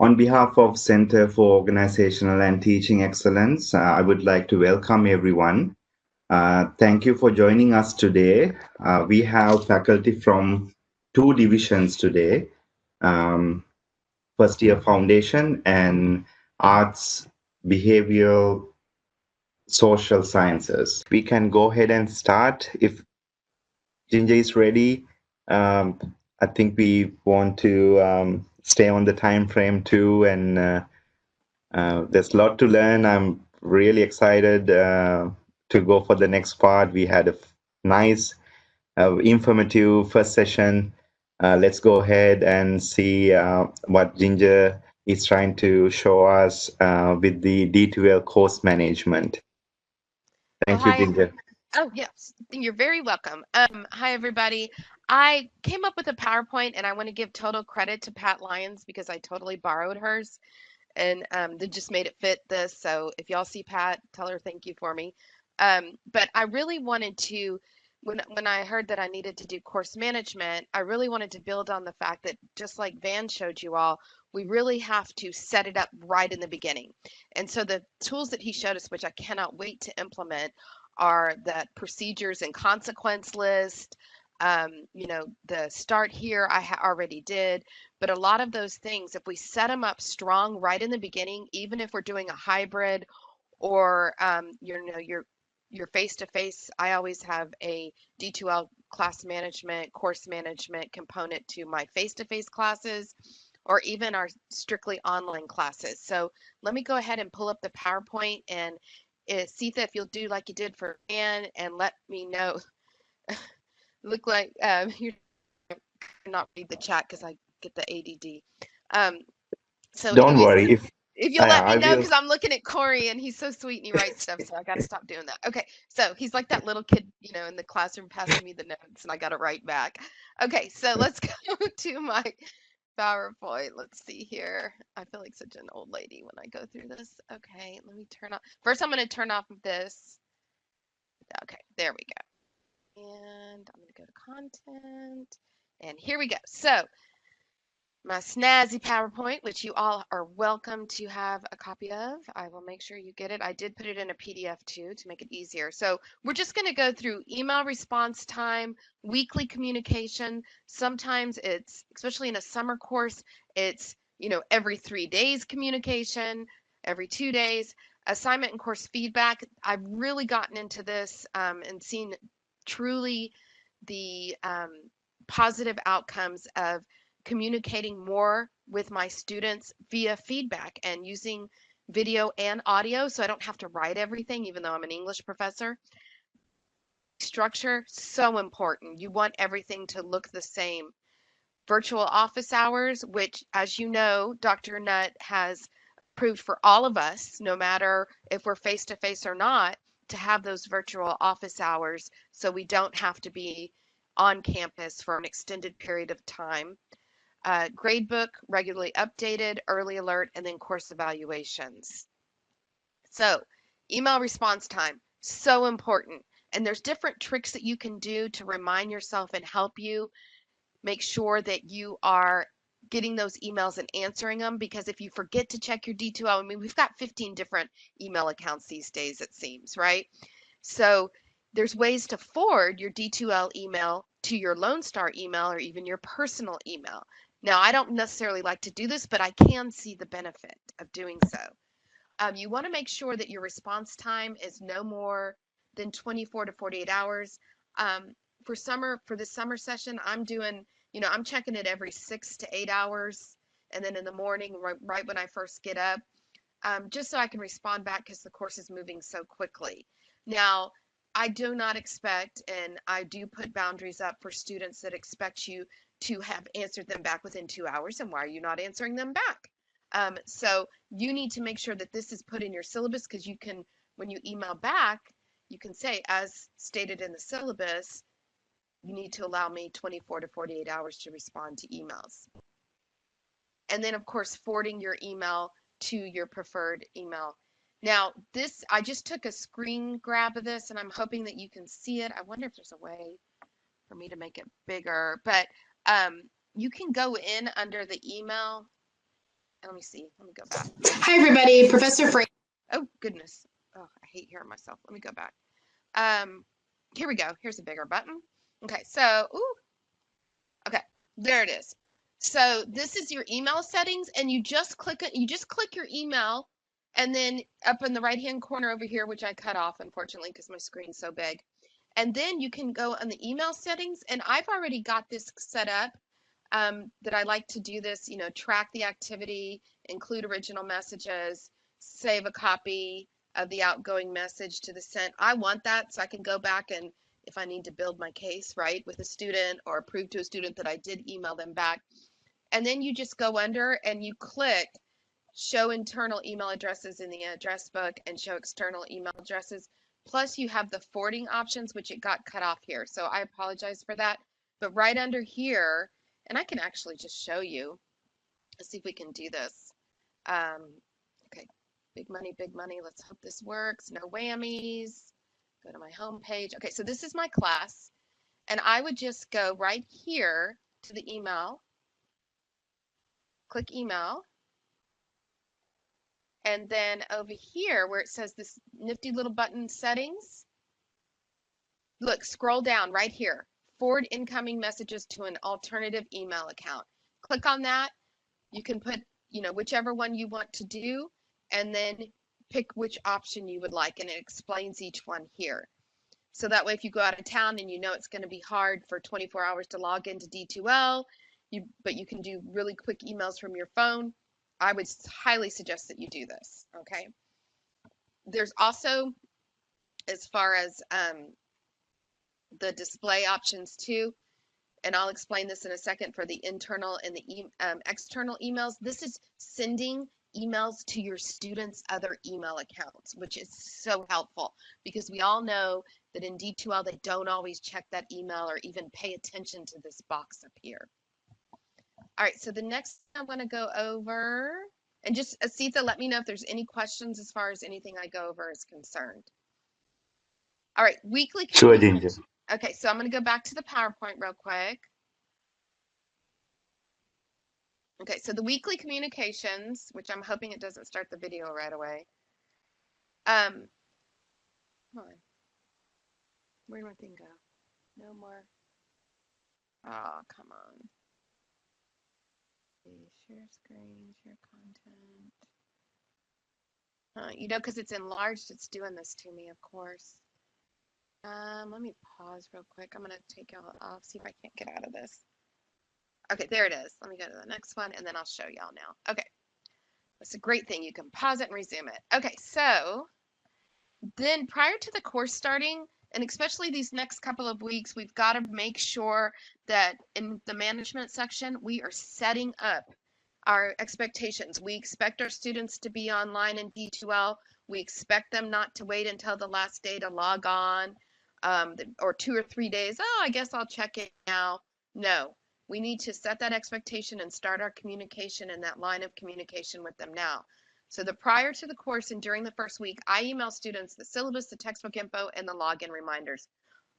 On behalf of Center for Organizational and Teaching Excellence, I would like to welcome everyone. Thank you for joining us today. We have faculty from two divisions today, um, first year foundation and arts, behavioral, social sciences. We can go ahead and start if Ginger is ready. Um, I think we want to stay on the time frame too, and there's a lot to learn. I'm really excited to go for the next part. We had a nice, informative first session. Let's go ahead and see what Ginger is trying to show us with the D2L course management. Well, Thank you, hi. Ginger. Oh, yes. You're very welcome. Hi, everybody. I came up with a PowerPoint, and I want to give total credit to Pat Lyons because I totally borrowed hers, and they just made it fit this. So if y'all see Pat, tell her thank you for me. But I really wanted to, when I heard that I needed to do course management, I really wanted to build on the fact that just like Van showed you all, we really have to set it up right in the beginning. And so the tools that he showed us, which I cannot wait to implement, are that procedures and consequence list. The start here I already did, but a lot of those things, if we set them up strong right in the beginning, even if we're doing a hybrid or your face to face, I always have a D2L class management, course management component to my face to face classes or even our strictly online classes. So let me go ahead and pull up the PowerPoint and Sita, if you'll do like you did for Ann and let me know. Look like you're not read the chat because I get the ADD. Um, so, Don't anyways, worry. if you'll let me I know, will. because I'm looking at Corey and he's so sweet and he writes stuff, so I got to stop doing that. Okay, so he's like that little kid, in the classroom passing me the notes and I got to write back. Okay, so let's go to my PowerPoint. Let's see here. I feel like such an old lady when I go through this. Okay, let me turn off. First, I'm going to turn off this. Okay, there we go. And I'm going to go to content. And here we go. So, my snazzy PowerPoint, which you all are welcome to have a copy of. I will make sure you get it. I did put it in a PDF too to make it easier. So we're just going to go through email response time, weekly communication. Sometimes it's, especially in a summer course, it's, every 3 days communication, every 2 days. Assignment and course feedback. I've really gotten into this and seen truly the positive outcomes of communicating more with my students via feedback and using video and audio so I don't have to write everything, even though I'm an English professor. Structure, so important. You want everything to look the same. Virtual office hours, which, as you know, Dr. Nutt has approved for all of us, no matter if we're face to face or not, to have those virtual office hours so we don't have to be on campus for an extended period of time. Gradebook, regularly updated, early alert, and then course evaluations. So, email response time, so important. And there's different tricks that you can do to remind yourself and help you make sure that you are getting those emails and answering them. Because if you forget to check your D2L, I mean, we've got 15 different email accounts these days, it seems, right? So, there's ways to forward your D2L email to your Lone Star email or even your personal email. Now, I don't necessarily like to do this, but I can see the benefit of doing so. You want to make sure that your response time is no more than 24 to 48 hours. For the summer session, I'm doing, I'm checking it every 6 to 8 hours. And then in the morning, right when I first get up, just so I can respond back because the course is moving so quickly. Now, I do not expect, and I do put boundaries up for students that expect you to have answered them back within 2 hours. And why are you not answering them back? So you need to make sure that this is put in your syllabus because you can, when you email back, you can say, as stated in the syllabus, you need to allow me 24 to 48 hours to respond to emails. And then, of course, forwarding your email to your preferred email. Now, this, I just took a screen grab of this and I'm hoping that you can see it. I wonder if there's a way for me to make it bigger, but you can go in under the email let me see. Let me go back. Hi, everybody. Professor Fray. Oh, goodness. Oh, I hate hearing myself. Let me go back. Here we go. Here's a bigger button. Okay, so, okay, there it is. So this is your email settings, and you just click it. You just click your email, and then up in the right-hand corner over here, which I cut off, unfortunately, because my screen's so big. And then you can go on the email settings, and I've already got this set up that I like to do this, track the activity, include original messages, save a copy of the outgoing message to the sent. I want that so I can go back and if I need to build my case, right, with a student or prove to a student that I did email them back. And then you just go under and you click show internal email addresses in the address book and show external email addresses. Plus you have the forwarding options, which it got cut off here. So I apologize for that. But right under here, and I can actually just show you. Let's see if we can do this. Okay, big money, big money. Let's hope this works. No whammies. Go to my home page. Okay, so this is my class. And I would just go right here to the email. Click email. And then over here where it says this nifty little button settings, look, scroll down right here. Forward incoming messages to an alternative email account. Click on that. You can put, whichever one you want to do, and then pick which option you would like, and it explains each one here. So that way, if you go out of town and it's going to be hard for 24 hours to log into D2L, but you can do really quick emails from your phone, I would highly suggest that you do this, okay? There's also, as far as the display options too, and I'll explain this in a second for the internal and the external emails. This is sending emails to your students' other email accounts, which is so helpful because we all know that in D2L, they don't always check that email or even pay attention to this box up here. All right, so the next I want to go over, and just Asitha, let me know if there's any questions as far as anything I go over is concerned. All right, weekly communication. Sure, Ginger. Okay, so I'm going to go back to the PowerPoint real quick. Okay, so the weekly communications, which I'm hoping it doesn't start the video right away. Hold on. Where did my thing go? No more. Oh, come on. Share screen, share content. Because it's enlarged, it's doing this to me, of course. Let me pause real quick. I'm going to take y'all off, see if I can't get out of this. Okay, there it is. Let me go to the next one, and then I'll show y'all now. Okay, that's a great thing. You can pause it and resume it. Okay, so then prior to the course starting, and especially these next couple of weeks, we've got to make sure that in the management section, we are setting up our expectations. We expect our students to be online in D2L. We expect them not to wait until the last day to log on, or 2 or 3 days. Oh, I guess I'll check it now. No, we need to set that expectation and start our communication in that line of communication with them now. So prior to the course and during the first week, I email students the syllabus, the textbook info, and the login reminders.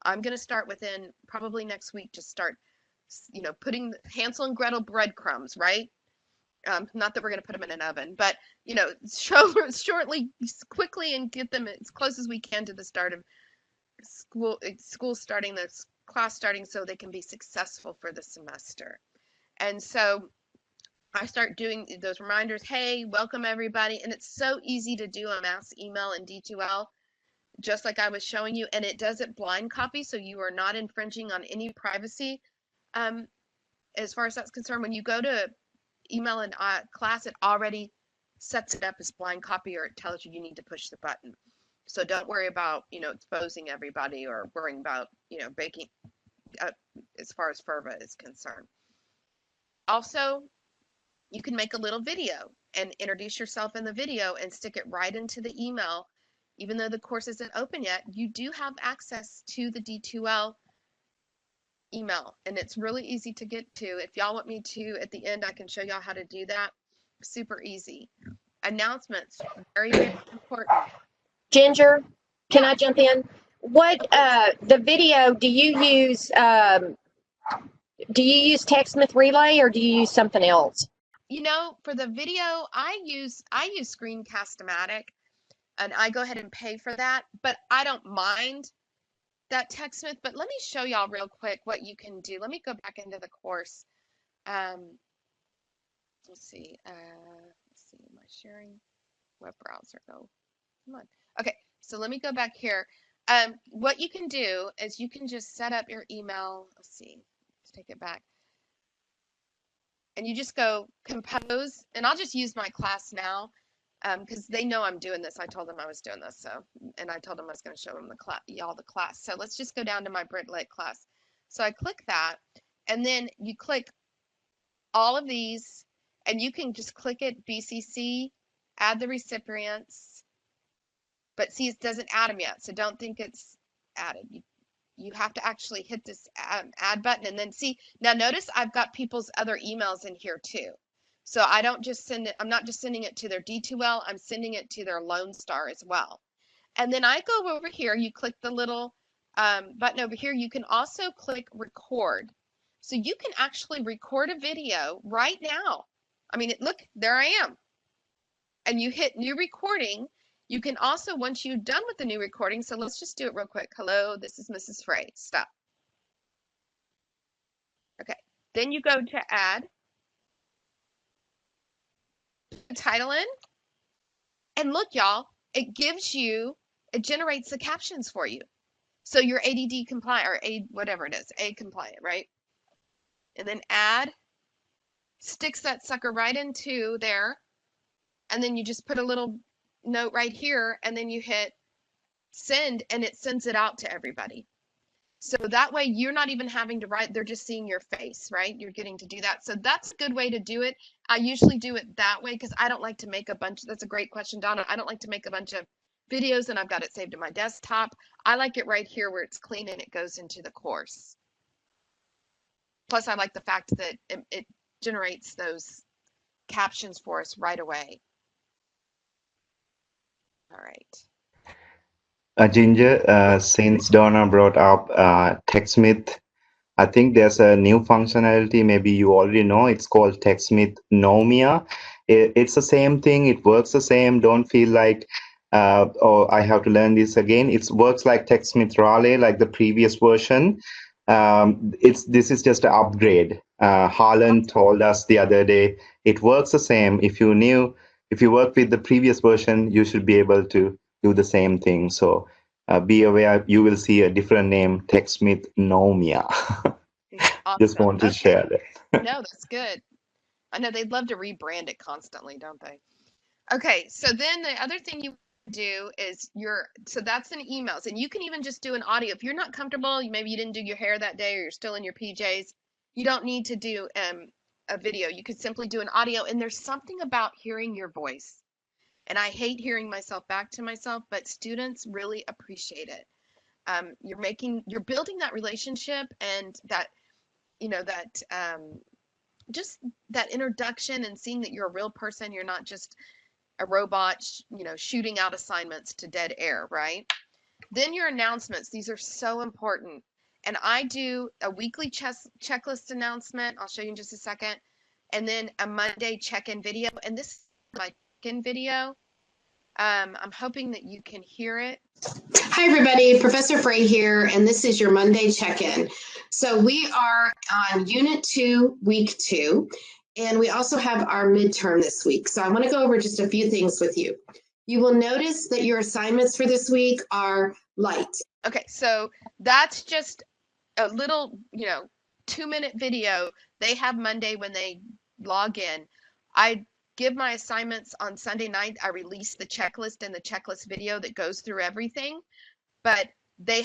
I'm going to start within probably next week to start, putting Hansel and Gretel breadcrumbs, right? Not that we're going to put them in an oven, but, shortly, quickly, and get them as close as we can to the start of school starting, the class starting, so they can be successful for the semester. And so I start doing those reminders. Hey, welcome everybody. And it's so easy to do a mass email in D2L, just like I was showing you. And it does it blind copy, so you are not infringing on any privacy. As far as that's concerned, when you go to email in class, it already sets it up as blind copy, or it tells you need to push the button. So don't worry about, exposing everybody or worrying about, baking as far as FYF is concerned. Also, you can make a little video and introduce yourself in the video and stick it right into the email. Even though the course isn't open yet, you do have access to the D2L email, and it's really easy to get to. If y'all want me to, at the end, I can show y'all how to do that. Super easy. Announcements, very, very important. Ginger, can I jump in? What the video, do you use TextSmith Relay or do you use something else? you know, for the video, I use Screencast-O-Matic, and I go ahead and pay for that, but I don't mind that TechSmith. But let me show y'all real quick what you can do. Let me go back into the course. Let's see. Let's see, am I sharing web browser? No, come on. Okay, so let me go back here. What you can do is you can just set up your email. Let's see. Let's take it back. And you just go compose, and I'll just use my class now because they know I'm doing this. I told them I was doing this, so, and I told them I was going to show them y'all the class. So let's just go down to my Brit-Lit class. So I click that, and then you click all of these, and you can just click it, BCC, add the recipients, but see, it doesn't add them yet, so don't think it's added. You have to actually hit this add button, and then see, now notice I've got people's other emails in here too. So I don't just send it, I'm not just sending it to their D2L, I'm sending it to their Lone Star as well. And then I go over here, you click the little button over here. You can also click record. So you can actually record a video right now. I mean, look, there I am. And you hit new recording. You can also, once you're done with the new recording, so let's just do it real quick. Hello, this is Mrs. Fray. Stop. Okay, then you go to add title in. And look, y'all, it gives you, it generates the captions for you. So you're ADD compliant, or whatever it is, A compliant, right? And then add, sticks that sucker right into there. And then you just put a little note right here, and then you hit send, and it sends it out to everybody. So that way you're not even having to write, they're just seeing your face, right? You're getting to do that. So that's a good way to do it. I usually do it that way because I don't like to make a bunch. That's a great question, Donna. I don't like to make a bunch of videos and I've got it saved to my desktop. I like it right here where it's clean and it goes into the course. Plus I like the fact that it generates those captions for us right away. All right. Ginger, since Donna brought up TechSmith, I think there's a new functionality, maybe you already know, it's called TechSmith Nomia. It's the same thing, it works the same, don't feel like, oh, I have to learn this again. It works like TechSmith Raleigh, like the previous version. This is just an upgrade. Harlan told us the other day, it works the same. If you work with the previous version, you should be able to do the same thing. So be aware, you will see a different name, TechSmith Nomia. Awesome. Just want to share that. No, that's good. I know they'd love to rebrand it constantly, don't they? Okay, so then the other thing you do is so that's in emails, and you can even just do an audio. If you're not comfortable, maybe you didn't do your hair that day or you're still in your PJs, you don't need to do a video. You could simply do an audio, and there's something about hearing your voice. And I hate hearing myself back to myself, but students really appreciate it. You're building that relationship and that, just that introduction and seeing that you're a real person. You're not just a robot, shooting out assignments to dead air, right? Then your announcements, these are so important. And I do a weekly checklist announcement. I'll show you in just a second. And then a Monday check-in video. And this is my check-in video. I'm hoping that you can hear it. Hi, everybody. Professor Fray here, and this is your Monday check-in. So we are on Unit 2, Week 2, and we also have our midterm this week. So I want to go over just a few things with you. You will notice that your assignments for this week are light. Okay, so that's just a little, 2-minute video they have Monday when they log in. I give my assignments on Sunday night. I release the checklist and the checklist video that goes through everything. But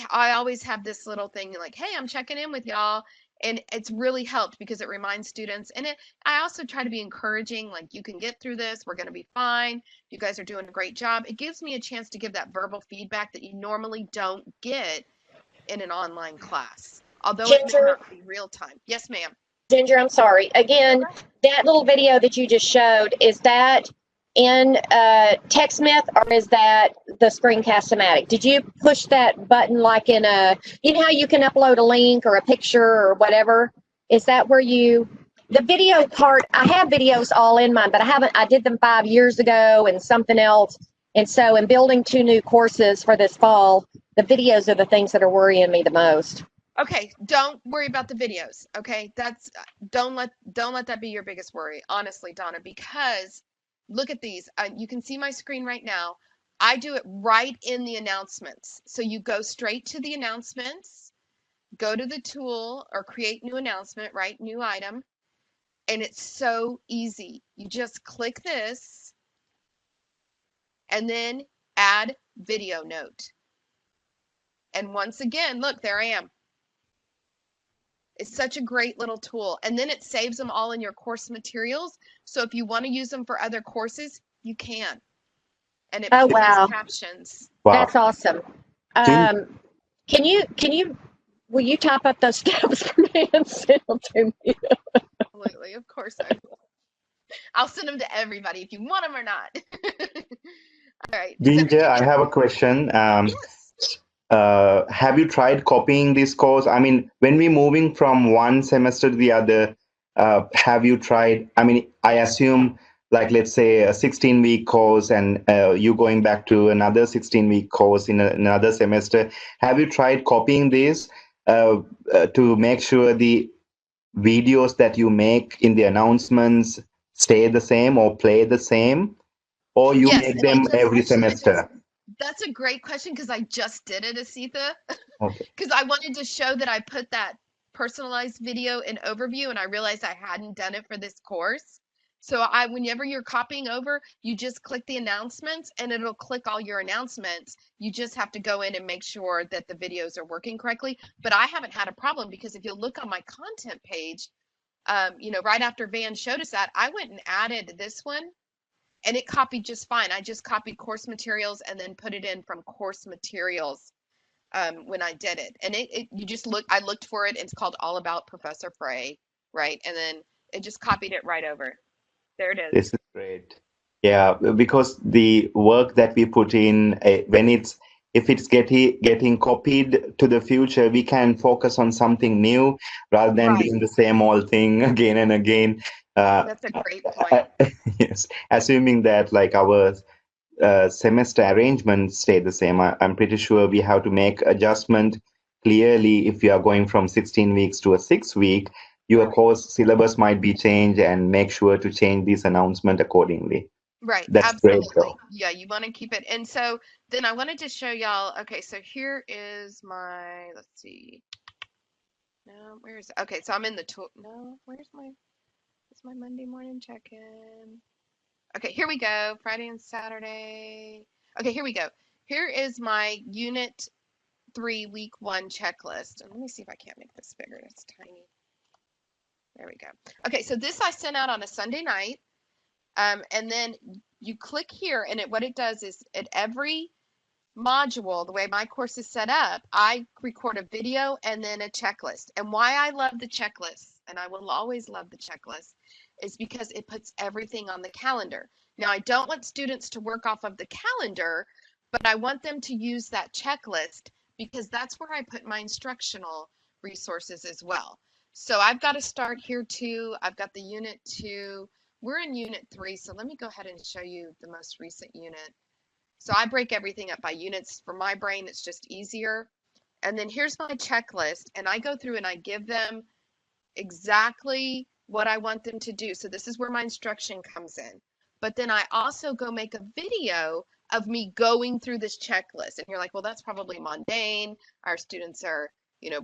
I always have this little thing like, hey, I'm checking in with y'all. And it's really helped because it reminds students. And I also try to be encouraging, like, you can get through this. We're going to be fine. You guys are doing a great job. It gives me a chance to give that verbal feedback that you normally don't get in an online class, although it may not be real time. Yes, ma'am. Ginger, I'm sorry. Again, that little video that you just showed, is that in TechSmith or is that the Screencast-O-Matic? Did you push that button like in how you can upload a link or a picture or whatever? Is that where you the video part, I have videos all in mine, but I did them 5 years ago and something else. And so in building 2 new courses for this fall, the videos are the things that are worrying me the most. Okay, don't worry about the videos. Okay, that's don't let that be your biggest worry, honestly, Donna, because look at these. You can see my screen right now. I do it right in the announcements. So you go straight to the announcements, go to the tool or create new announcement, right? New item. And it's so easy. You just click this and then add video note. And once again, look, there I am. It's such a great little tool. And then it saves them all in your course materials. So if you want to use them for other courses, you can. And it Oh, plays wow. captions. Wow. That's awesome. Can you, will you type up those steps for me and send them to me? Absolutely, of course I will. I'll send them to everybody if you want them or not. All right. Ginger, I have a question. Yes. Have you tried copying this course? I mean, when we're moving from one semester to the other, have you tried? I mean, I assume, like, let's say a 16-week course and you going back to another 16-week course in another semester. Have you tried copying this to make sure the videos that you make in the announcements stay the same or play the same? Or you Yes, make and them every semester? that's a great question because I just did it, Asitha. Okay. Because I wanted to show that I put that personalized video in overview and I realized I hadn't done it for this course. So whenever you're copying over, you just click the announcements and it'll click all your announcements. You just have to go in and make sure that the videos are working correctly. But I haven't had a problem because if you look on my content page, right after Van showed us that, I went and added this one and it copied just fine. I just copied course materials and then put it in from course materials when I did it. And I looked for it. It's called All About Professor Fray, right? And then it just copied it right over. There it is. This is great. Yeah, because the work that we put in, if it's getting copied to the future, we can focus on something new rather than Right. doing the same old thing again and again. That's a great point. Yes, assuming that like our semester arrangements stay the same, I'm pretty sure we have to make adjustment clearly if you are going from 16 weeks to a 6-week. Your course syllabus might be changed, and make sure to change this announcement accordingly. Right. That's Absolutely. great, though. Yeah, you want to keep it. And so then I wanted to show y'all. Okay, so here is my, let's see. No, where's, okay, so I'm in the tool. No, where's my Monday morning check-in? Okay, here we go. Friday and Saturday. Okay, here we go. Here is my Unit 3 Week 1 checklist. And let me see if I can't make this bigger. It's tiny. There we go. Okay, so this I sent out on a Sunday night. And then you click here, and what it does is at every module, the way my course is set up, I record a video and then a checklist. And why I love the checklist, and I will always love the checklist, is because it puts everything on the calendar. Now, I don't want students to work off of the calendar, but I want them to use that checklist because that's where I put my instructional resources as well. So I've got to start here too. I've got the Unit 2. We're in Unit 3, so let me go ahead and show you the most recent unit. So I break everything up by units. For my brain, it's just easier. And then here's my checklist, and I go through and I give them exactly what I want them to do. So this is where my instruction comes in. But then I also go make a video of me going through this checklist. And you're like, well, that's probably mundane. Our students are,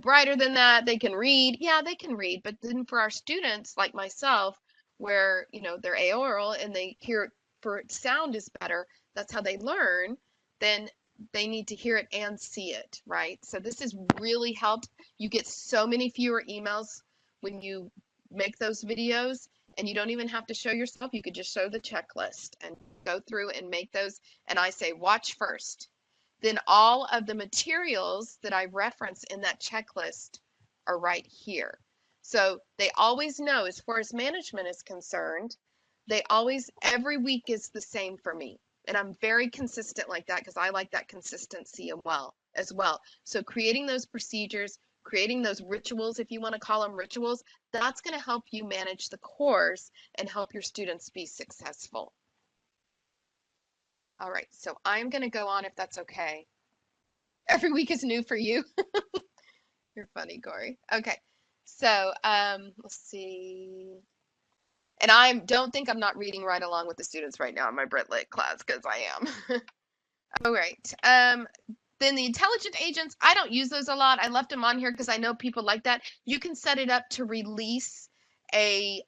brighter than that. They can read. Yeah, they can read. But then for our students like myself, where, they're aoral and they hear for sound is better, that's how they learn, then they need to hear it and see it, right? So this has really helped. You get so many fewer emails when you make those videos, and you don't even have to show yourself. You could just show the checklist and go through and make those. And I say, watch first. Then all of the materials that I reference in that checklist are right here. So they always know, as far as management is concerned, every week is the same for me. And I'm very consistent like that because I like that consistency as well. So creating those procedures, creating those rituals, if you want to call them rituals, that's going to help you manage the course and help your students be successful. All right, so I'm going to go on if that's okay. Every week is new for you. You're funny, Corey. Okay, so let's see. And don't think I'm not reading right along with the students right now in my Brit Lit class, because I am. All right. Then the intelligent agents, I don't use those a lot. I left them on here because I know people like that. You can set it up to release a,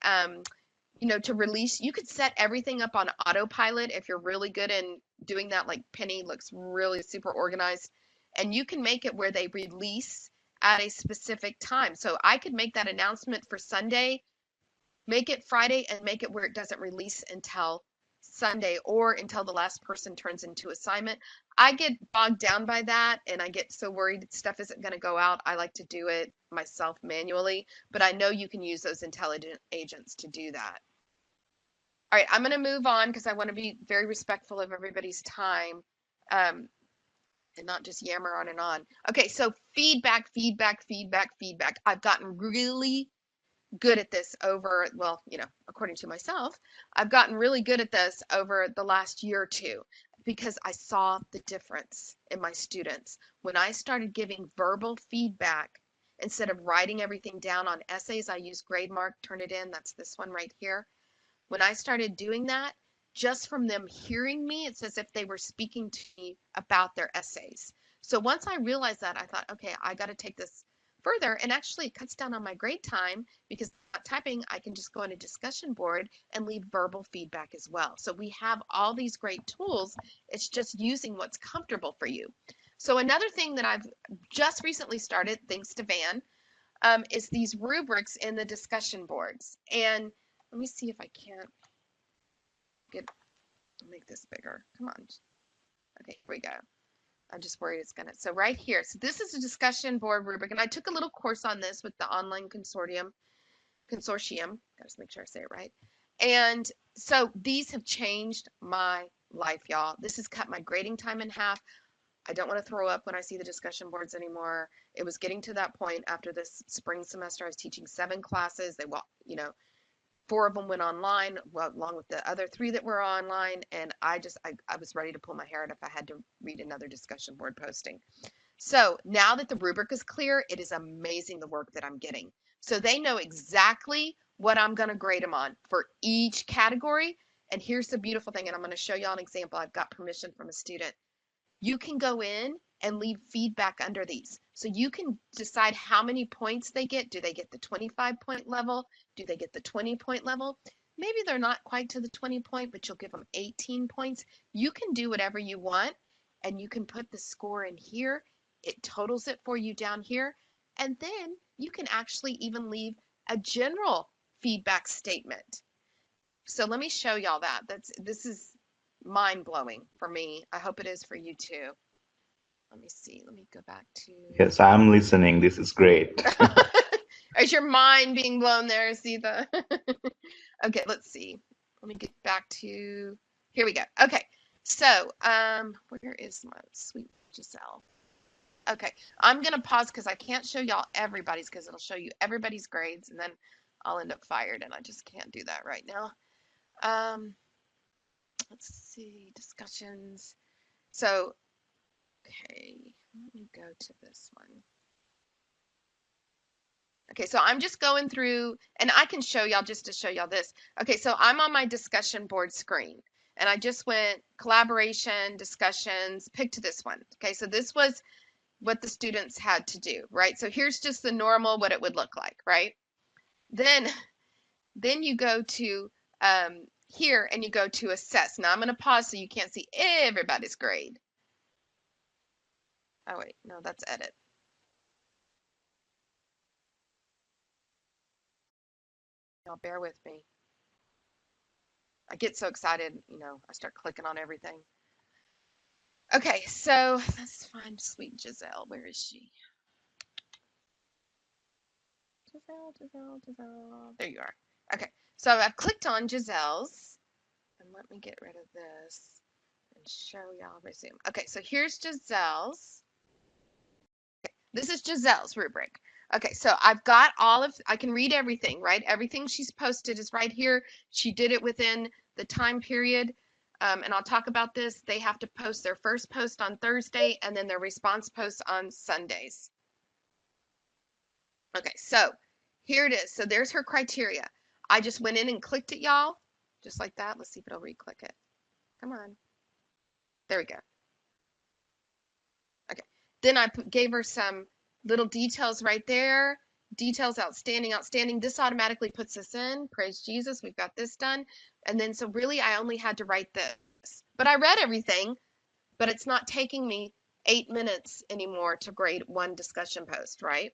you could set everything up on autopilot if you're really good in doing that. Like Penny looks really super organized. And you can make it where they release at a specific time. So I could make that announcement for Sunday, make it Friday, and make it where it doesn't release until Sunday or until the last person turns into assignment. I get bogged down by that and I get so worried stuff isn't going to go out. I like to do it myself manually, but I know you can use those intelligent agents to do that. All right, I'm going to move on because I want to be very respectful of everybody's time and not just yammer on and on. Okay, so feedback. I've gotten really good at this over, well, according to myself, I've gotten really good at this over the last year or two because I saw the difference in my students. When I started giving verbal feedback instead of writing everything down on essays, I use grade mark, turn it in, that's this one right here. When I started doing that, just from them hearing me, it's as if they were speaking to me about their essays. So once I realized that, I thought, okay, I got to take this further, and actually it cuts down on my grade time because not typing, I can just go on a discussion board and leave verbal feedback as well. So we have all these great tools. It's just using what's comfortable for you. So another thing that I've just recently started, thanks to Van, is these rubrics in the discussion boards. And let me see if I can't make this bigger. Come on. Okay, here we go. I'm just worried it's gonna. So right here, so this is a discussion board rubric, and I took a little course on this with the online consortium. Gotta make sure I say it right. And so these have changed my life, y'all. This has cut my grading time in half. I don't want to throw up when I see the discussion boards anymore. It was getting to that point after this spring semester. I was teaching 7 classes. They, 4 of them went online, well, along with the other 3 that were online, and I was ready to pull my hair out if I had to read another discussion board posting. So now that the rubric is clear, it is amazing the work that I'm getting. So they know exactly what I'm going to grade them on for each category. And here's the beautiful thing, and I'm going to show y'all an example. I've got permission from a student. You can go in and leave feedback under these. So you can decide how many points they get. Do they get the 25-point level? Do they get the 20-point level? Maybe they're not quite to the 20-point, but you'll give them 18 points. You can do whatever you want, and you can put the score in here. It totals it for you down here. And then you can actually even leave a general feedback statement. So let me show y'all that. This is mind-blowing for me. I hope it is for you too. Let me see. Let me go back to. Yes, I'm listening. This is great. Is your mind being blown there, Asitha? Okay, let's see. Let me get back to. Here we go. Okay, so where is my sweet Giselle? Okay, I'm gonna pause because I can't show y'all everybody's because it'll show you everybody's grades and then I'll end up fired and I just can't do that right now. Let's see, discussions. So, okay, let me go to this one. Okay, so I'm just going through, and I can show y'all just to show y'all this. Okay, so I'm on my discussion board screen, and I just went collaboration, discussions, picked this one. Okay, so this was what the students had to do, right? So here's just the normal, what it would look like, right? Then you go to here and you go to assess. Now I'm going to pause so you can't see everybody's grade. Oh wait, no, that's edit. Y'all bear with me. I get so excited, I start clicking on everything. Okay, so let's find sweet Giselle. Where is she? Giselle. There you are. Okay, so I've clicked on Giselle's, and let me get rid of this and show y'all resume. Okay, so here's Giselle's. Okay, This is Giselle's rubric. Okay, so I've got I can read everything, right? Everything she's posted is right here. She did it within the time period. And I'll talk about this. They have to post their first post on Thursday and then their response posts on Sundays. Okay, so here it is. So there's her criteria. I just went in and clicked it, y'all, just like that. Let's see if it'll re-click it. Come on. There we go. Okay. Then I gave her some little details right there. Details outstanding, outstanding. This automatically puts us in. Praise Jesus. We've got this done. And then, so really, I only had to write this. But I read everything, but it's not taking me 8 minutes anymore to grade one discussion post, right?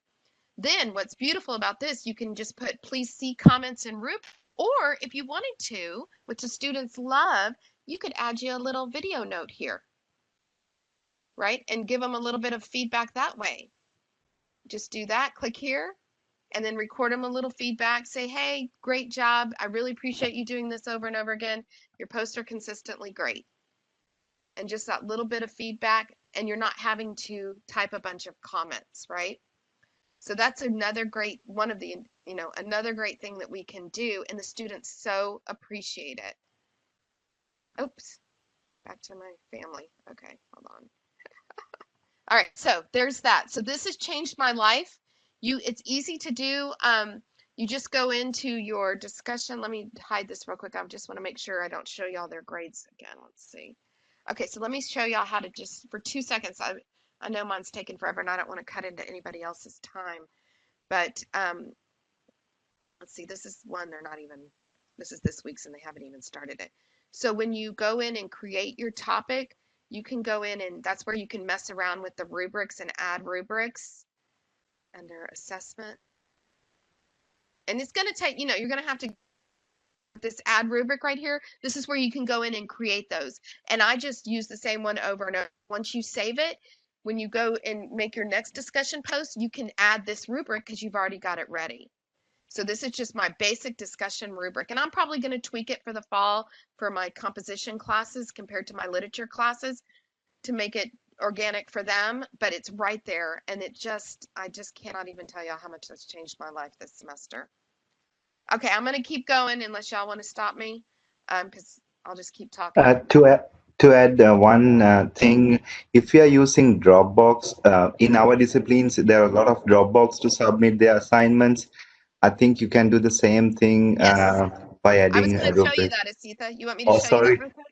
Then what's beautiful about this, you can just put please see comments in rubric, or if you wanted to, which the students love, you could add you a little video note here, right? And give them a little bit of feedback that way. Just do that, click here, and then record them a little feedback. Say, hey, great job. I really appreciate you doing this over and over again. Your posts are consistently great. And just that little bit of feedback, and you're not having to type a bunch of comments, right? So that's another great, one of the, another great thing that we can do, and the students so appreciate it. Oops, back to my family. Okay, hold on. All right, so there's that. So this has changed my life. It's easy to do. You just go into your discussion. Let me hide this real quick. I just want to make sure I don't show y'all their grades again. Let's see. Okay, so let me show y'all how to just, for 2 seconds, I know mine's taken forever and I don't want to cut into anybody else's time, but let's see, this is one they're not even, this is this week's and they haven't even started it. So when you go in and create your topic, you can go in and that's where you can mess around with the rubrics and add rubrics under assessment. And it's going to take, you're going to have to this add rubric right here. This is where you can go in and create those. And I just use the same one over and over. Once you save it, when you go and make your next discussion post, you can add this rubric because you've already got it ready. So this is just my basic discussion rubric. And I'm probably going to tweak it for the fall for my composition classes compared to my literature classes to make it organic for them. But it's right there. And I just cannot even tell you how much that's changed my life this semester. Okay, I'm going to keep going unless y'all want to stop me, because I'll just keep talking. To add one thing, if you are using Dropbox, in our disciplines, there are a lot of Dropbox to submit their assignments. I think you can do the same thing by adding I was going to show you that, Asitha. You want me to show you that real quick?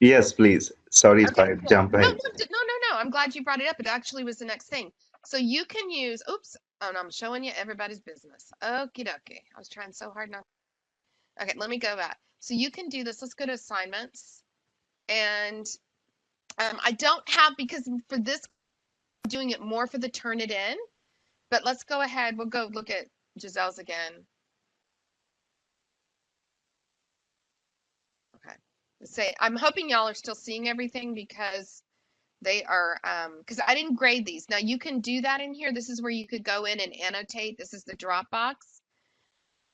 Yes, please. Sorry if I jump ahead. No. I'm glad you brought it up. It actually was the next thing. So you can use, oops, oh no, I'm showing you everybody's business. Okie dokie. I was trying so hard not. Okay, let me go back. So you can do this. Let's go to assignments. And I don't have, because for this, I'm doing it more for the Turnitin. But let's go ahead. We'll go look at Giselle's again. Okay. Let's say, I'm hoping y'all are still seeing everything because they are, because I didn't grade these. Now you can do that in here. This is where you could go in and annotate. This is the Dropbox.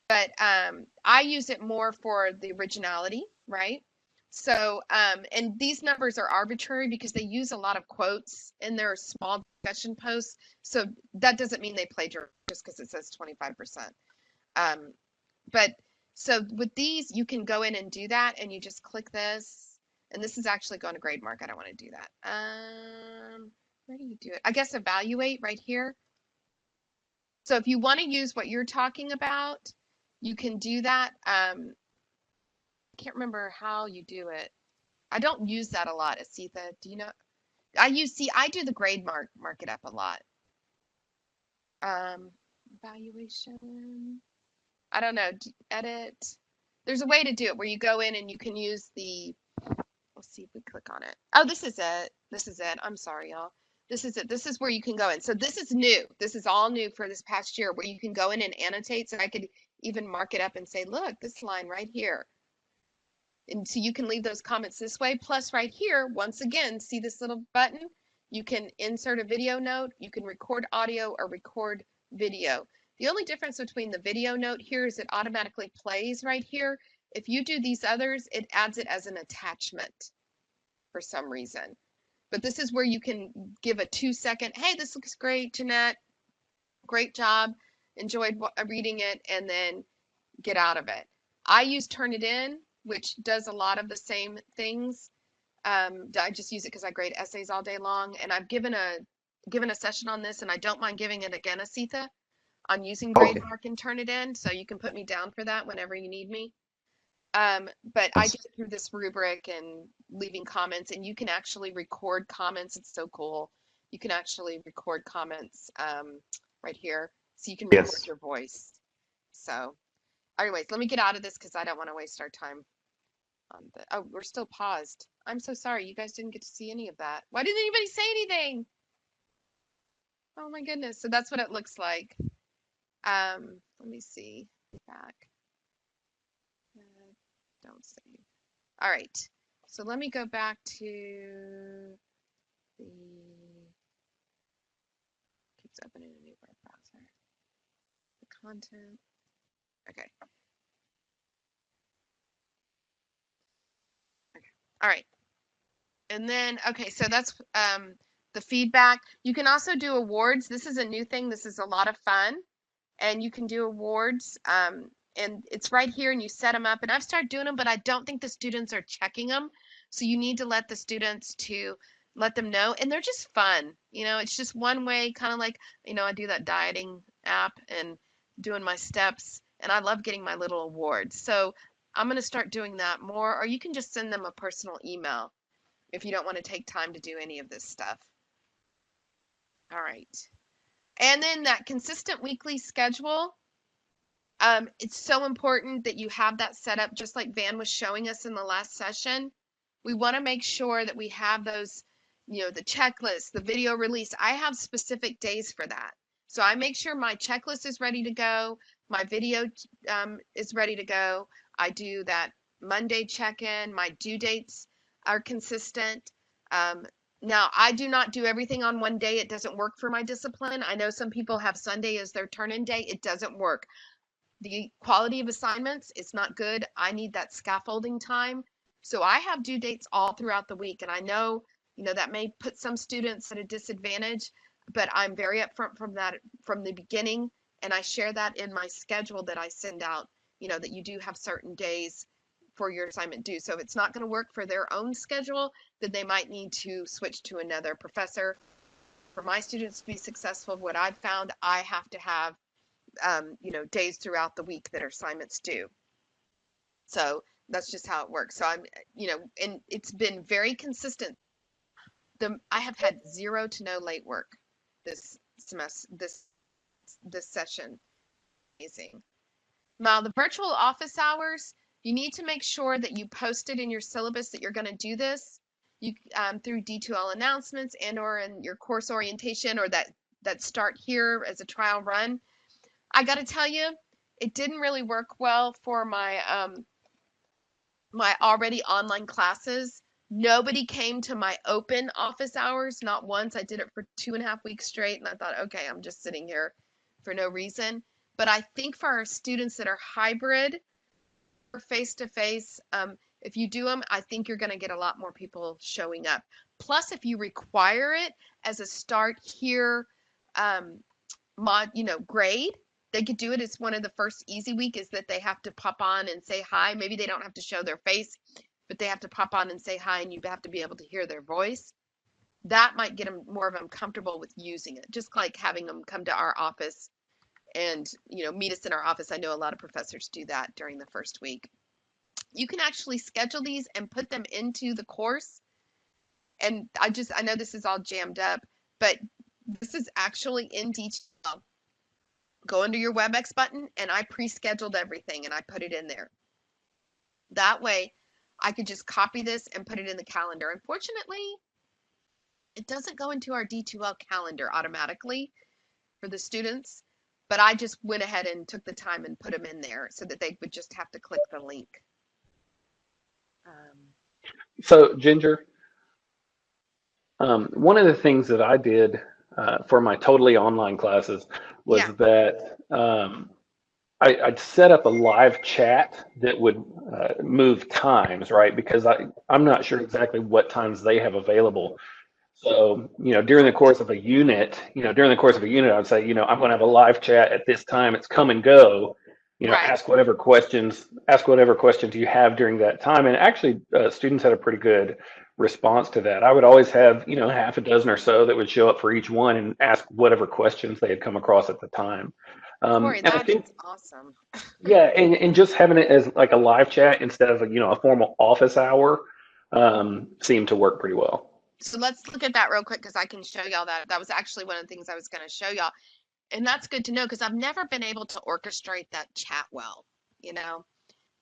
But I use it more for the originality, right? So, and these numbers are arbitrary because they use a lot of quotes in their small discussion posts. So that doesn't mean they plagiarize just because it says 25%. But so with these, you can go in and do that, and you just click this. And this is actually going to grade mark. I don't want to do that. Where do you do it? I guess evaluate right here. So if you want to use what you're talking about, you can do that. I can't remember how you do it. I don't use that a lot, Asitha. Do you know? I do the grade mark it up a lot. Evaluation. I don't know. Edit. There's a way to do it where you go in and you can use the, let's see if we click on it. Oh, this is it. This is it. I'm sorry, y'all. This is it. This is where you can go in. So this is new. This is all new for this past year where you can go in and annotate. So I could even mark it up and say, look, this line right here. And so you can leave those comments this way. Plus right here, once again, see this little button? You can insert a video note. You can record audio or record video. The only difference between the video note here is it automatically plays right here. If you do these others, it adds it as an attachment for some reason. But this is where you can give a 2-second, hey, this looks great, Jeanette, great job, enjoyed reading it, and then get out of it. I use Turnitin, which does a lot of the same things. I just use it because I grade essays all day long, and I've given a session on this, and I don't mind giving it again, Asitha, on using GradeMark and Turnitin, so you can put me down for that whenever you need me. But I do it through this rubric and leaving comments, and you can actually record comments. It's so cool. You can actually record comments right here, so you can record your voice. So anyways, let me get out of this because I don't want to waste our time on the, oh, we're still paused. I'm so sorry. You guys didn't get to see any of that. Why didn't anybody say anything? Oh my goodness. So that's what it looks like. Let me see. Back. Don't save. All right. So let me go back to the, keeps opening a new web browser. The content. Okay. All right. And then, okay, so that's the feedback. You can also do awards. This is a new thing. This is a lot of fun. And you can do awards. And it's right here, and you set them up. And I've started doing them, but I don't think the students are checking them. So you need to let the students let them know. And they're just fun. You know, it's just one way, kind of like, you know, I do that dieting app and doing my steps. And I love getting my little awards. So I'm going to start doing that more. Or you can just send them a personal email if you don't want to take time to do any of this stuff. All right. And then that consistent weekly schedule. It's so important that you have that set up, just like Van was showing us in the last session. We want to make sure that we have those, you know, the checklist, the video release. I have specific days for that. So I make sure my checklist is ready to go. My video is ready to go. I do that Monday check-in. My due dates are consistent. Now, I do not do everything on one day. It doesn't work for my discipline. I know some people have Sunday as their turn-in day. It doesn't work. The quality of assignments is not good. I need that scaffolding time. So I have due dates all throughout the week. And I know, you know, that may put some students at a disadvantage, but I'm very upfront from that from the beginning. And I share that in my schedule that I send out, you know, that you do have certain days for your assignment due. So if it's not going to work for their own schedule, then they might need to switch to another professor. For my students to be successful, what I've found, I have to have you know, days throughout the week that are assignments due. So that's just how it works. So I'm, you know, and it's been very consistent. I have had 0 to no late work this semester, this session. Amazing. Now the virtual office hours, you need to make sure that you post it in your syllabus that you're going to do this. You through D2L announcements and or in your course orientation, or that start here as a trial run. I got to tell you, it didn't really work well for my my already online classes. Nobody came to my open office hours, not once. I did it for 2.5 weeks straight, and I thought, okay, I'm just sitting here for no reason. But I think for our students that are hybrid or face-to-face, if you do them, I think you're going to get a lot more people showing up. Plus, if you require it as a start here grade, they could do it as one of the first easy week is that they have to pop on and say hi. Maybe they don't have to show their face, but they have to pop on and say hi, and you have to be able to hear their voice. That might get them more of them comfortable with using it, just like having them come to our office and, you know, meet us in our office. I know a lot of professors do that during the first week. You can actually schedule these and put them into the course. And I know this is all jammed up, but this is actually in detail. Go under your WebEx button, and I pre-scheduled everything and I put it in there. That way I could just copy this and put it in the calendar. Unfortunately, it doesn't go into our D2L calendar automatically for the students, but I just went ahead and took the time and put them in there so that they would just have to click the link. So Ginger, one of the things that I did for my totally online classes was that I'd set up a live chat that would move times, right? Because I'm not sure exactly what times they have available. So, during the course of a unit, I would say, I'm going to have a live chat at this time. It's come and go. Right. Ask whatever questions you have during that time. And actually, students had a pretty good response to that. I would always have, half a dozen or so that would show up for each one and ask whatever questions they had come across at the time. Corey, And I think, that's awesome. yeah, and just having it as like a live chat instead of a formal office hour seemed to work pretty well. So let's look at that real quick because I can show y'all that. That was actually one of the things I was going to show y'all. And that's good to know because I've never been able to orchestrate that chat well,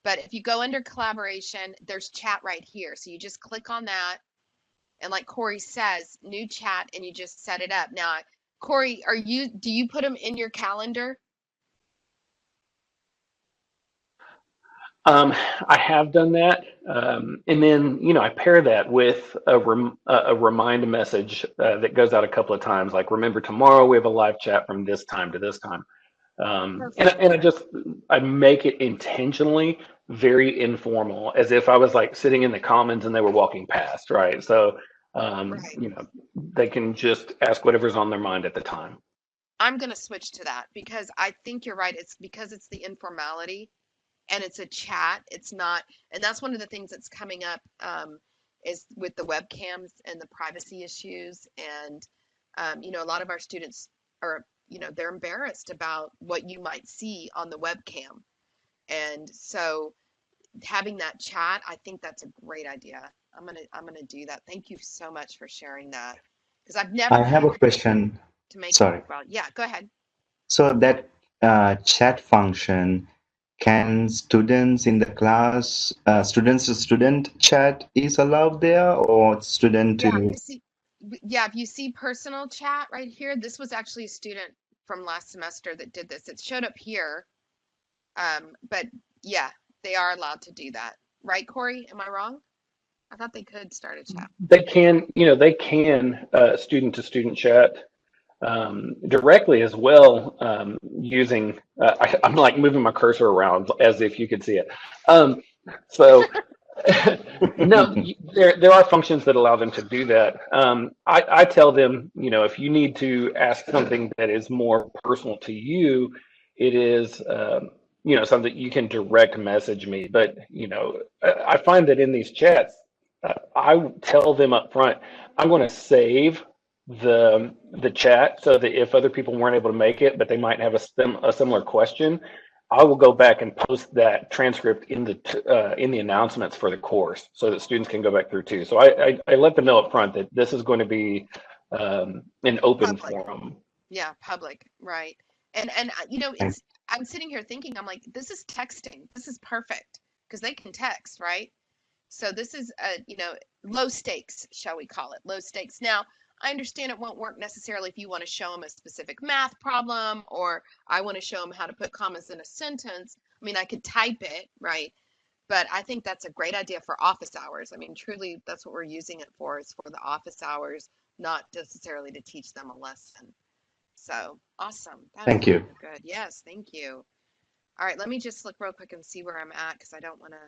But if you go under collaboration, there's chat right here. So you just click on that. And like Corey says, new chat, and you just set it up. Now, Corey, do you put them in your calendar? I have done that, and then I pair that with a remind message that goes out a couple of times, like remember tomorrow we have a live chat from this time to this time, and I make it intentionally very informal, as if I was like sitting in the commons and they were walking past, right? So they can just ask whatever's on their mind at the time. I'm going to switch to that because I think you're right. It's because it's the informality. And it's a chat. It's not, and that's one of the things that's coming up is with the webcams and the privacy issues. And a lot of our students are, they're embarrassed about what you might see on the webcam. And so having that chat, I think that's a great idea. I'm gonna do that. Thank you so much for sharing that because I've never. I have a question. To make Sorry. Well, yeah, go ahead. So that chat function. Can students in the class, students to student chat is allowed there, or student to? If you see personal chat right here, this was actually a student from last semester that did this. It showed up here. But yeah, they are allowed to do that. Right, Corey? Am I wrong? I thought they could start a chat. They can, student to student chat. Directly as well, using I'm like moving my cursor around as if you could see it. So no, there are functions that allow them to do that. I tell them, if you need to ask something that is more personal to you, it is something you can direct message me. But I find that in these chats, I tell them up front, I'm going to save the chat so that if other people weren't able to make it, but they might have a similar question, I will go back and post that transcript in the announcements for the course so that students can go back through too. So I let them know up front that this is going to be an open forum. Yeah, public, right. And I'm sitting here thinking, I'm like, this is texting. This is perfect because they can text, right? So this is low stakes, shall we call it, low stakes. Now, I understand it won't work necessarily if you want to show them a specific math problem, or I want to show them how to put commas in a sentence. I mean, I could type it, right? But I think that's a great idea for office hours. I mean, truly, that's what we're using it for, is for the office hours, not necessarily to teach them a lesson. So awesome. Thank you. Good. Yes, thank you. All right, let me just look real quick and see where I'm at because I don't want to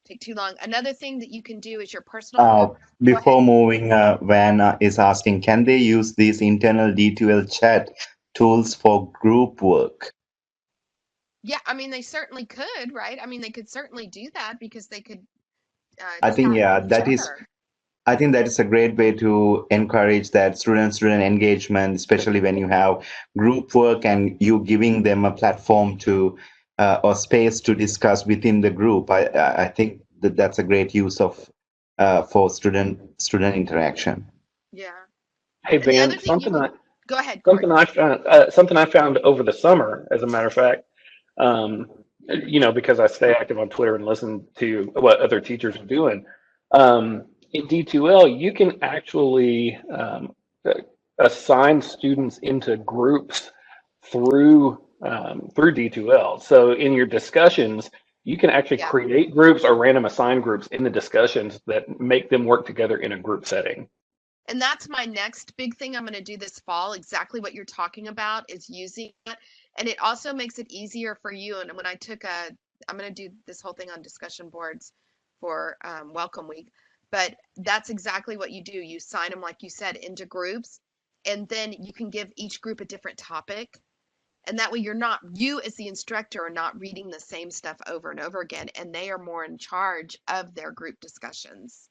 take too long. Another thing that you can do is your personal. Before moving, Van is asking, can they use these internal D2L chat tools for group work? Yeah, I mean, they certainly could, right? I mean, they could certainly do that because they could. I think, I think that is a great way to encourage that student-student engagement, especially when you have group work and you giving them a platform to or space to discuss within the group. I think that's a great use of for student interaction. Yeah. Hey Van, go ahead. Something I found over the summer, as a matter of fact, because I stay active on Twitter and listen to what other teachers are doing. In D2L, you can actually assign students into groups through D2L. So in your discussions, you can actually create groups or random assign groups in the discussions that make them work together in a group setting. And that's my next big thing I'm going to do this fall. Exactly what you're talking about is using it. And it also makes it easier for you. And when I'm going to do this whole thing on discussion boards for Welcome Week. But that's exactly what you do. You sign them, like you said, into groups, and then you can give each group a different topic. And that way you as the instructor are not reading the same stuff over and over again, and they are more in charge of their group discussions.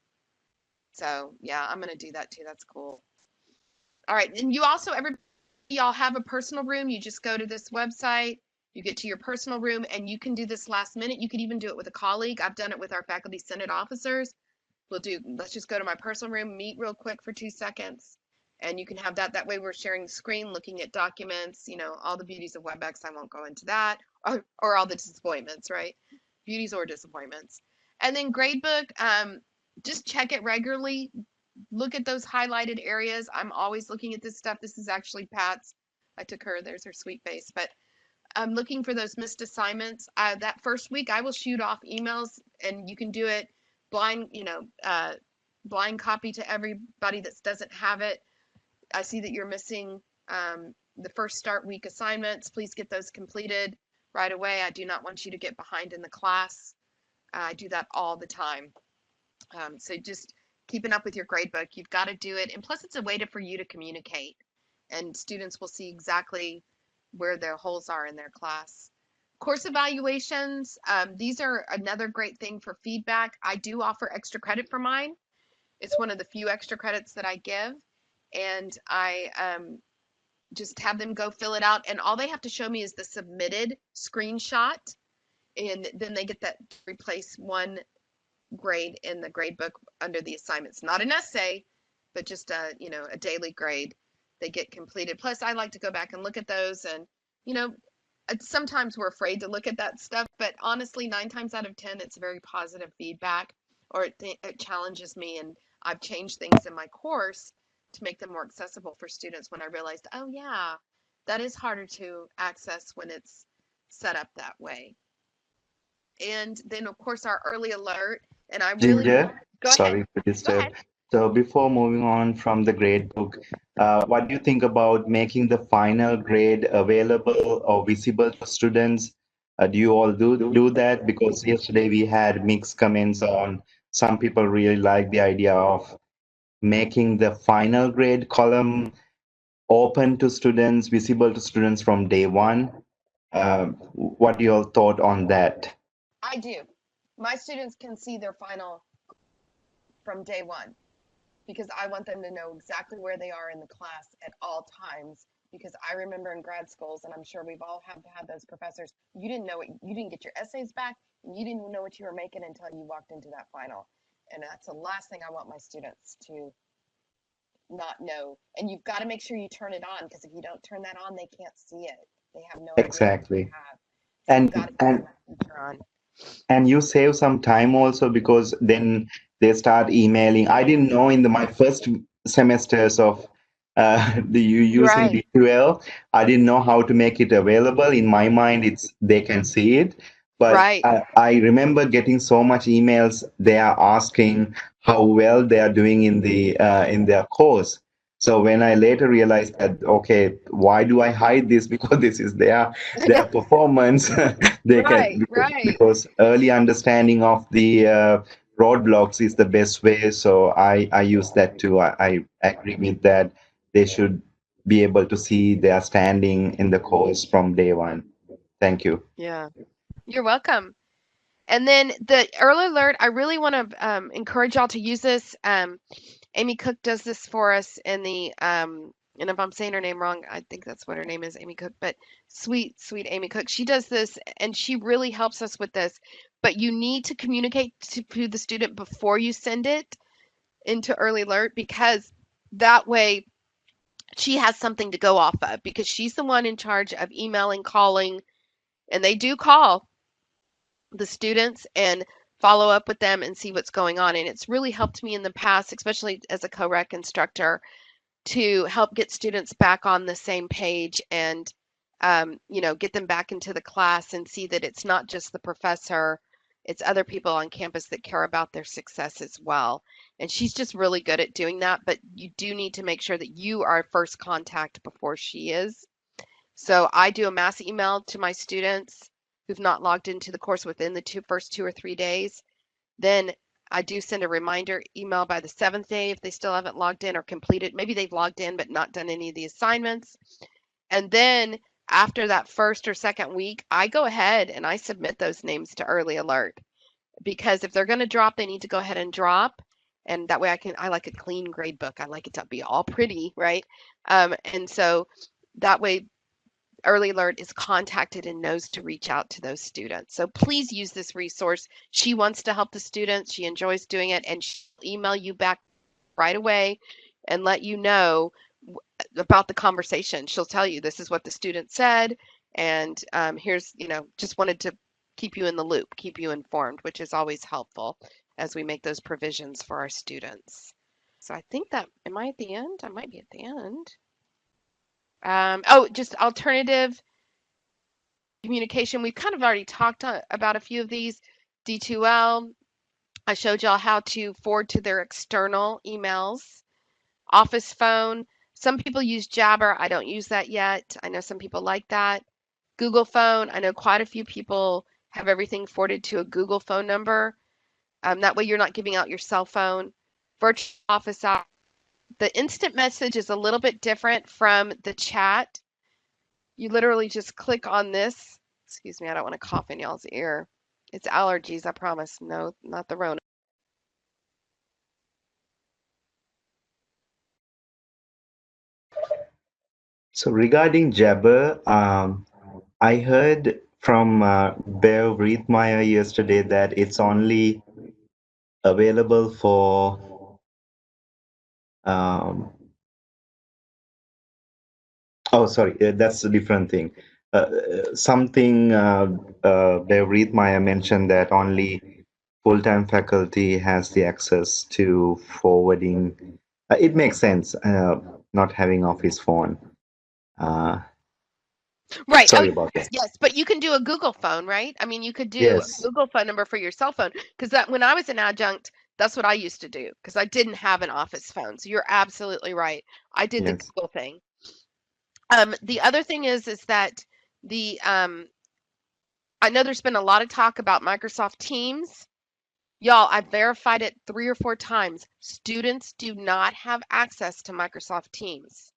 So yeah, I'm going to do that too. That's cool. All right. And you also, y'all have a personal room. You just go to this website, you get to your personal room, and you can do this last minute. You could even do it with a colleague. I've done it with our faculty senate officers. Let's just go to my personal room, meet real quick for 2 seconds. And you can have that. That way we're sharing the screen, looking at documents, all the beauties of WebEx. I won't go into that, or all the disappointments, right? Beauties or disappointments. And then gradebook, just check it regularly. Look at those highlighted areas. I'm always looking at this stuff. This is actually Pat's. I took her. There's her sweet face. But I'm looking for those missed assignments. That first week, I will shoot off emails, and you can do it blind, blind copy to everybody that doesn't have it. I see that you're missing the first start week assignments. Please get those completed right away. I do not want you to get behind in the class. I do that all the time. So just keeping up with your gradebook, you've got to do it. And plus, it's a way for you to communicate, and students will see exactly where their holes are in their class. Course evaluations, these are another great thing for feedback. I do offer extra credit for mine. It's one of the few extra credits that I give, and I just have them go fill it out, and all they have to show me is the submitted screenshot, and then they get that replace one grade in the grade book under the assignments. Not an essay, but just a daily grade. They get completed. Plus, I like to go back and look at those, and sometimes we're afraid to look at that stuff, but honestly, 9 times out of 10, it's very positive feedback, or it challenges me, and I've changed things in my course to make them more accessible for students when I realized, oh yeah, that is harder to access when it's set up that way. And then, of course, our early alert, and I really... Ginger, Go sorry ahead. to Go disturb. ahead. So before moving on from the grade book, what do you think about making the final grade available or visible to students? Do you all do that? Because yesterday we had mixed comments on some people really like the idea of making the final grade column open to students, visible to students from day one. What do you all thought on that? I do. My students can see their final from day one, because I want them to know exactly where they are in the class at all times. Because I remember in grad schools, and I'm sure we've all had those professors, you didn't get your essays back, and you didn't know what you were making until you walked into that final. And that's the last thing I want my students to not know. And you've got to make sure you turn it on, because if you don't turn that on, they can't see it. They have no idea what you have. So you've got to turn that feature on. And you save some time also, because then they start emailing. I didn't know in my first semesters of using Right. D2L, I didn't know how to make it available. In my mind, they can see it. But Right. I remember getting so much emails. They are asking how well they are doing in their course. So when I later realized that, okay, why do I hide this? Because this is their performance. They can, Right. because early understanding of the roadblocks is the best way. So I use that too. I agree with that. They should be able to see their standing in the course from day one. Thank you. Yeah. You're welcome. And then the early alert, I really want to encourage y'all to use this. Amy Cook does this for us in the, and if I'm saying her name wrong, I think that's what her name is, Amy Cook, but sweet Amy Cook. She does this, and she really helps us with this. But you need to communicate to the student before you send it into early alert, because that way she has something to go off of, because she's the one in charge of emailing, calling, and they do call the students and follow up with them and see what's going on. And it's really helped me in the past, especially as a co-rec instructor, to help get students back on the same page and, get them back into the class and see that it's not just the professor, it's other people on campus that care about their success as well. And she's just really good at doing that, but you do need to make sure that you are first contact before she is. So I do a mass email to my students who've not logged into the course within the first 2 or 3 days. Then I do send a reminder email by the 7th day if they still haven't logged in or completed. Maybe they've logged in but not done any of the assignments. And then after that first or second week, I go ahead and I submit those names to early alert, because if they're going to drop, they need to go ahead and drop. And that way I like a clean grade book. I like it to be all pretty, right? And so that way early alert is contacted and knows to reach out to those students. So please use this resource. She wants to help the students. She enjoys doing it, and she'll email you back right away and let you know about the conversation. She'll tell you this is what the student said, and here's, just wanted to keep you in the loop, keep you informed, which is always helpful as we make those provisions for our students. So I think that, am I at the end? I might be at the end. Just alternative communication. We've kind of already talked about a few of these. D2L, I showed y'all how to forward to their external emails. Office phone, some people use Jabber. I don't use that yet. I know some people like that. Google phone, I know quite a few people have everything forwarded to a Google phone number. That way you're not giving out your cell phone. Virtual office hours. The instant message is a little bit different from the chat. You literally just click on this. Excuse me, I don't want to cough in y'all's ear. It's allergies, I promise. No, not the Rona. So regarding Jabber, I heard from Bev Riethmeyer yesterday that it's only available for oh, sorry, that's a different thing. Something Bev Riethmeyer mentioned that only full-time faculty has the access to forwarding. It makes sense, not having office phone. Right. Sorry about that. Yes, but you can do a Google phone, right? I mean, you could do Yes. a Google phone number for your cell phone, because that when I was an adjunct, that's what I used to do, because I didn't have an office phone. So you're absolutely right. I did the Yes. Google thing. The other thing is that the I know there's been a lot of talk about Microsoft Teams. Y'all, I've verified it 3 or 4 times. Students do not have access to Microsoft Teams.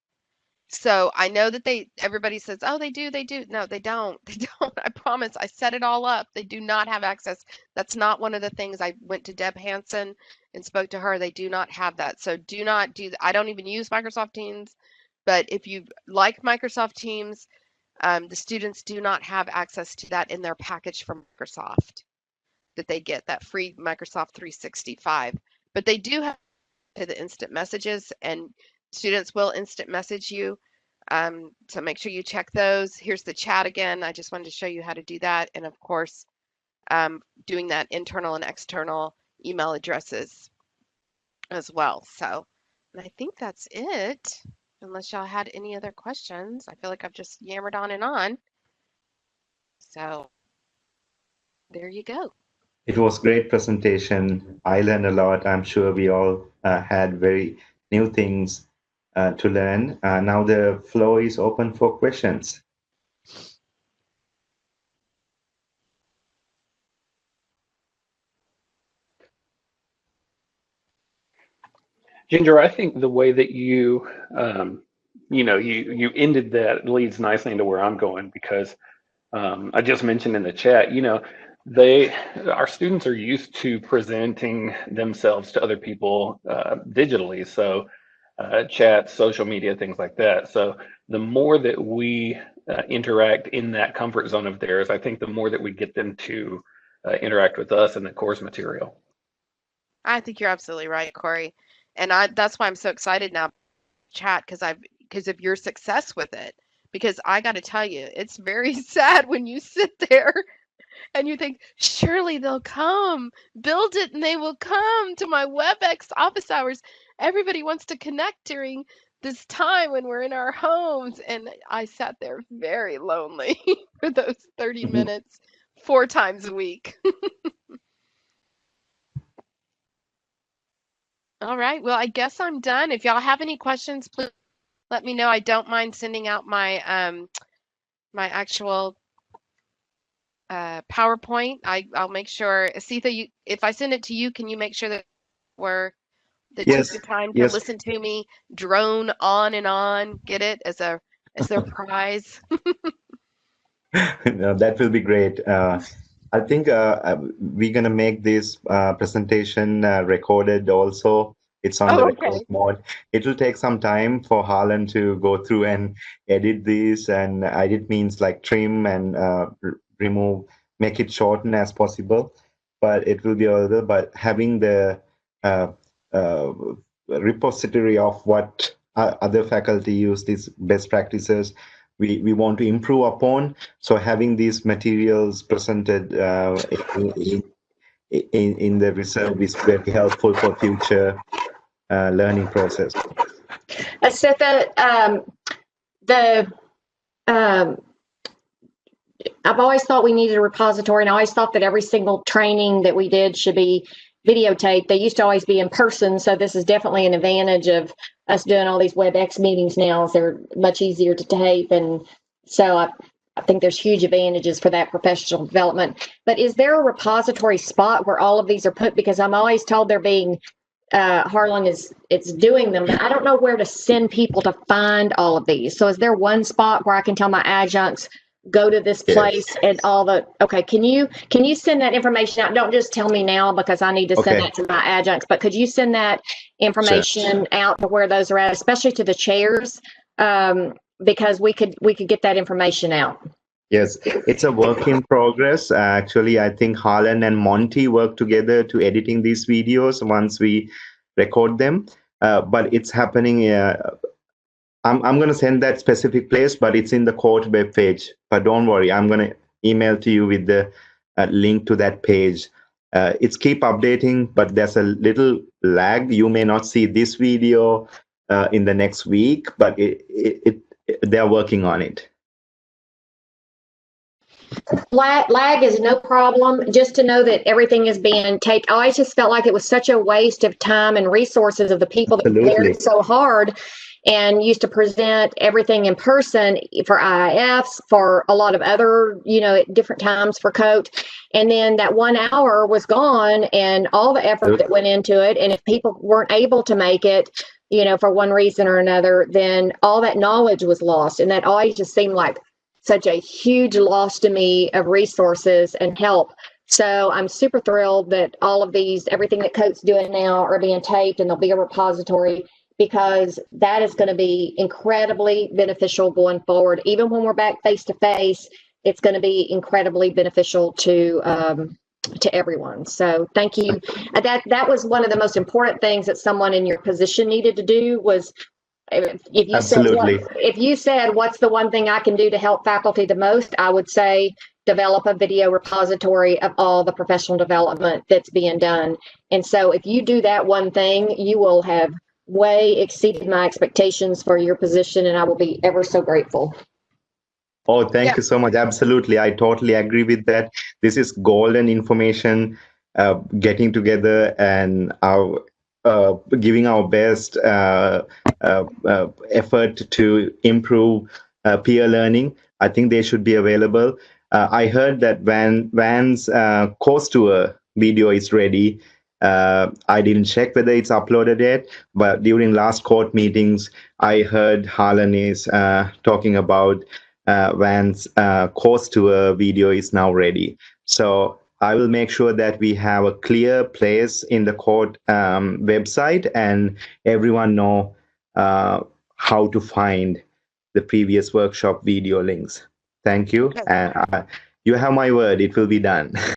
So I know that everybody says, oh, they do. No, they don't. They don't. I promise. I set it all up. They do not have access. That's not one of the things. I went to Deb Hansen and spoke to her. They do not have that. So do not do that. I don't even use Microsoft Teams. But if you like Microsoft Teams, the students do not have access to that in their package from Microsoft that they get, that free Microsoft 365. But they do have to the instant messages, and students will instant message you. So make sure you check those. Here's the chat again. I just wanted to show you how to do that. And of course, doing that internal and external email addresses as well. So, and I think that's it, unless y'all had any other questions. I feel like I've just yammered on and on. So there you go. It was great presentation. I learned a lot. I'm sure we all had very new things to learn. Now the floor is open for questions. Ginger, I think the way that you ended that leads nicely into where I'm going, because I just mentioned in the chat, our students are used to presenting themselves to other people digitally. So chat, social media, things like that. So the more that we interact in that comfort zone of theirs, I think the more that we get them to interact with us in the course material. I think you're absolutely right, Corey. And that's why I'm so excited now, chat, because of your success with it. Because I got to tell you, it's very sad when you sit there and you think, surely they'll come. Build it and they will come to my WebEx office hours. Everybody wants to connect during this time when we're in our homes. And I sat there very lonely for those 30 minutes, 4 times a week. All right. Well, I guess I'm done. If y'all have any questions, please let me know. I don't mind sending out my my actual PowerPoint. I'll make sure, Asitha, if I send it to you, can you make sure that took Yes, the time to yes. listen to me drone on and on, get it as their prize? No, that will be great. I think we're gonna make this presentation recorded also. It's on the Oh, record okay. mode. It will take some time for Harlan to go through and edit these, and edit means like trim and remove, make it shorten as possible. But it will be available. But having the uh, uh, repository of what other faculty use, these best practices, we want to improve upon. So having these materials presented in the reserve is very helpful for future learning process. Asitha, the um, I've always thought we needed a repository, and I always thought that every single training that we did should be videotaped. They used to always be in person, so this is definitely an advantage of us doing all these WebEx meetings now. They're much easier to tape, and so I think there's huge advantages for that professional development. But is there a repository spot where all of these are put? Because I'm always told they're being Harlan it's doing them, but I don't know where to send people to find all of these. So is there one spot where I can tell my adjuncts, go to this place and all the, okay, can you send that information out? Don't just tell me now because I need to send that to my adjuncts, but could you send that information out to where those are at, especially to the chairs? Because we could get that information out. Yes, it's a work in progress. Actually, I think Harlan and Monty work together to editing these videos once we record them. But it's happening. I'm going to send that specific place, but it's in the COTE web page. But don't worry, I'm going to email to you with the link to that page. It's keep updating, but there's a little lag. You may not see this video in the next week, but they're working on it. Lag is no problem. Just to know that everything is being taped. I just felt like it was such a waste of time and resources of the people that worked so hard and used to present everything in person for IIFs, for a lot of other, at different times for COTE. And then that 1 hour was gone and all the effort that went into it. And if people weren't able to make it, for one reason or another, then all that knowledge was lost. And that always just seemed like such a huge loss to me of resources and help. So I'm super thrilled that all of these, everything that COTE's doing now are being taped and there'll be a repository, because that is going to be incredibly beneficial going forward. Even when we're back face to face, it's going to be incredibly beneficial to everyone. So thank you. That was one of the most important things that someone in your position needed to do was, if you said what's the one thing I can do to help faculty the most, I would say develop a video repository of all the professional development that's being done. And so if you do that one thing, you will have way exceeded my expectations for your position, and I will be ever so grateful. Oh, thank you so much. Absolutely. I totally agree with that. This is golden information, getting together and giving our best effort to improve peer learning. I think they should be available. I heard that Van's course tour video is ready. I didn't check whether it's uploaded yet, but during last COTE meetings, I heard Harlan is talking about Van's course tour video is now ready. So I will make sure that we have a clear place in the COTE website and everyone know how to find the previous workshop video links. Thank you. And you have my word, it will be done.